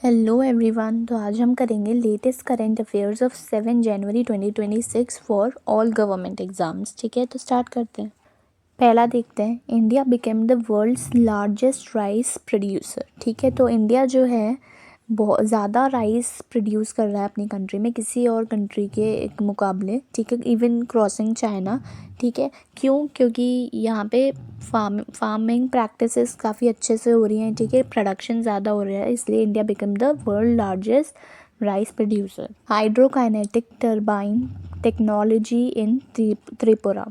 Hello everyone. तो आज हम करेंगे latest current affairs of 7 January 2026 for all government exams. ठीक है, तो स्टार्ट करते हैं। पहला देखते हैं, India became the world's largest rice producer. ठीक है, तो इंडिया जो है बहुत ज़्यादा राइस प्रोड्यूस कर रहा है अपनी कंट्री में किसी और कंट्री के एक मुकाबले। ठीक है, इवन क्रॉसिंग चाइना। ठीक है, क्यों? क्योंकि यहाँ पे फार्मिंग प्रैक्टिसेस काफ़ी अच्छे से हो रही हैं। ठीक है, प्रोडक्शन ज़्यादा हो रहा है, इसलिए India become the world largest rice producer. Hydrokinetic turbine technology in Tripura.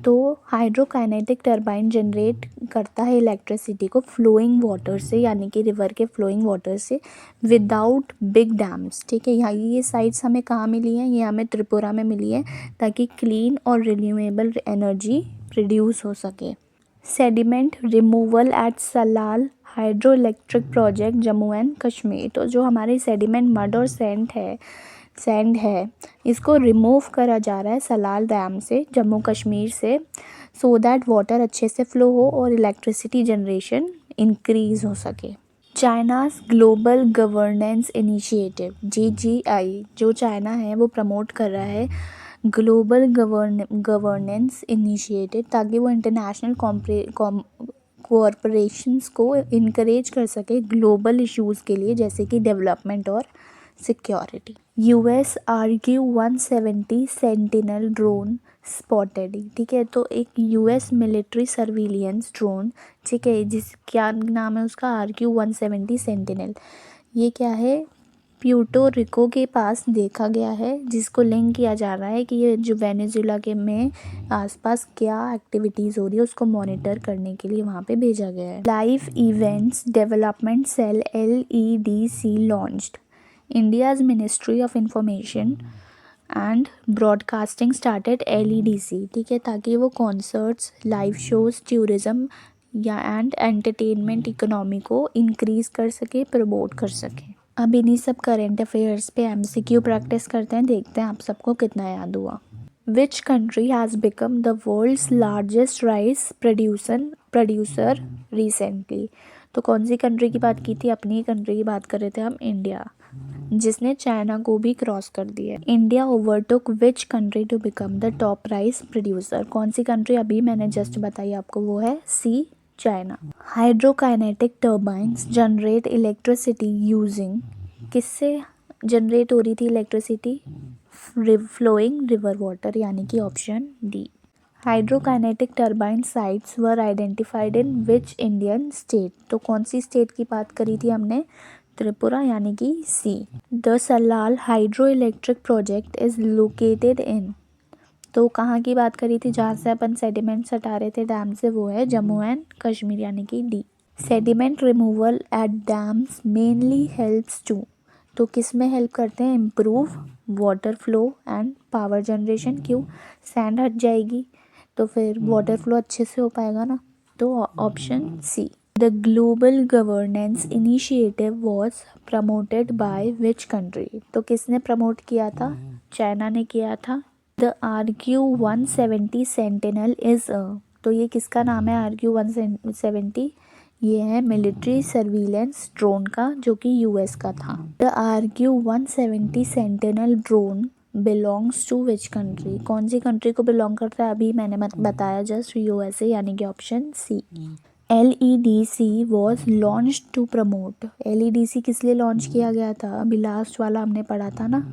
तो हाइड्रोकाइनेटिक टर्बाइन जनरेट करता है इलेक्ट्रिसिटी को फ्लोइंग वाटर से, यानी कि रिवर के फ्लोइंग वाटर से, विदाउट बिग डैम्स। ठीक है, यहाँ ये साइट्स हमें कहाँ मिली हैं? ये हमें त्रिपुरा में मिली है, ताकि क्लीन और रिन्यूएबल एनर्जी प्रोड्यूस हो सके। Sediment removal at Salal hydroelectric project Jammu and Kashmir. तो जो हमारे सेडिमेंट मड और सैंड है इसको रिमूव करा जा रहा है सलाल डैम से, जम्मू कश्मीर से, सो दैट वाटर अच्छे से फ्लो हो और इलेक्ट्रिसिटी जनरेशन इंक्रीज हो सके। China's global governance initiative GGI, जो चाइना है वो प्रमोट कर रहा है ग्लोबल गवर्नेंस इनिशिएटिव, ताकि वो इंटरनेशनल कॉरपोरेशंस को इनकरेज कर सके ग्लोबल इश्यूज़ के लिए, जैसे कि डेवलपमेंट और security. US RQ-170 sentinel drone spotted. ठीक है, तो एक US मिलिट्री सर्विलियंस ड्रोन, ठीक है, जिस क्या नाम है उसका, RQ-170 सेंटिनल। ये क्या है? प्यूर्टो रिको के पास देखा गया है, जिसको लिंक किया जा रहा है कि ये जो वेनेजुला के में आसपास क्या एक्टिविटीज़ हो रही है उसको मॉनिटर करने के लिए वहाँ पे भेजा गया है। Live events development cell LEDC launched. India's ministry of information and broadcasting started LEDC। ठीक है, ताकि वो कॉन्सर्ट्स, लाइव शोज़, टूरिज़्म या एंड एंटरटेनमेंट इकोनॉमी को इंक्रीज़ कर सके, प्रमोट कर सके। अब इन्हीं सब करेंट अफेयर्स पे MCQ प्रैक्टिस करते हैं, देखते हैं आप सबको कितना याद हुआ। Which country has become the world's largest rice producer recently. तो कौन सी कंट्री की बात की थी? अपनी कंट्री की बात कर रहे थे हम, इंडिया, जिसने चाइना को भी क्रॉस कर दिया। India overtook which country to become the top rice producer. कौन सी कंट्री? अभी मैंने जस्ट बताई आपको, वो है C, China. Hydrokinetic turbines generate electricity using. किससे जनरेट हो रही थी इलेक्ट्रिसिटी? फ्लोइंग रिवर वाटर, यानी कि option D। Hydrokinetic turbine sites were identified in which Indian state. तो कौन सी स्टेट की बात करी थी हमने? त्रिपुरा, यानी कि C। The Salal hydroelectric project is located in. तो कहाँ की बात करी थी जहाँ से अपन सेडिमेंट्स हटा रहे थे डैम से? वो है जम्मू एंड कश्मीर, यानी कि D। Sediment removal at dams mainly helps to. तो किस में हेल्प करते हैं? Improve water flow and power generation. क्यों? सैंड हट जाएगी तो फिर वाटर फ्लो अच्छे से हो पाएगा ना, तो option C। The global governance initiative was promoted by which country. तो किसने प्रमोट किया था? चाइना ने किया था। The RQ-170 sentinel is a. तो ये किसका नाम है? RQ-170, ये है मिलिट्री सर्विलेंस ड्रोन का, जो कि US का था। The RQ-170 sentinel drone belongs to which country. कौन सी कंट्री को बिलोंग करता है? अभी मैंने बताया जस्ट, USA, यानी कि option C। LEDC was launch to promote. LEDC किस लिए लॉन्च किया गया था? अभी लास्ट वाला हमने पढ़ा था ना,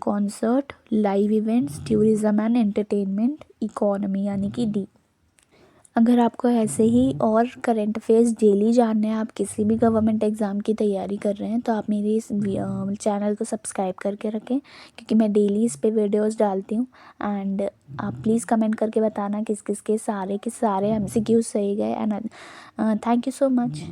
concert, live events, tourism and entertainment economy, यानी कि D। अगर आपको ऐसे ही और करंट अफेयर्स डेली जानने हैं, आप किसी भी गवर्नमेंट एग्ज़ाम की तैयारी कर रहे हैं, तो आप मेरे इस चैनल को सब्सक्राइब करके रखें, क्योंकि मैं डेली इस पे वीडियोस डालती हूँ। एंड आप प्लीज़ कमेंट करके बताना किस किस के सारे MCQs सही गए। And thank you so much.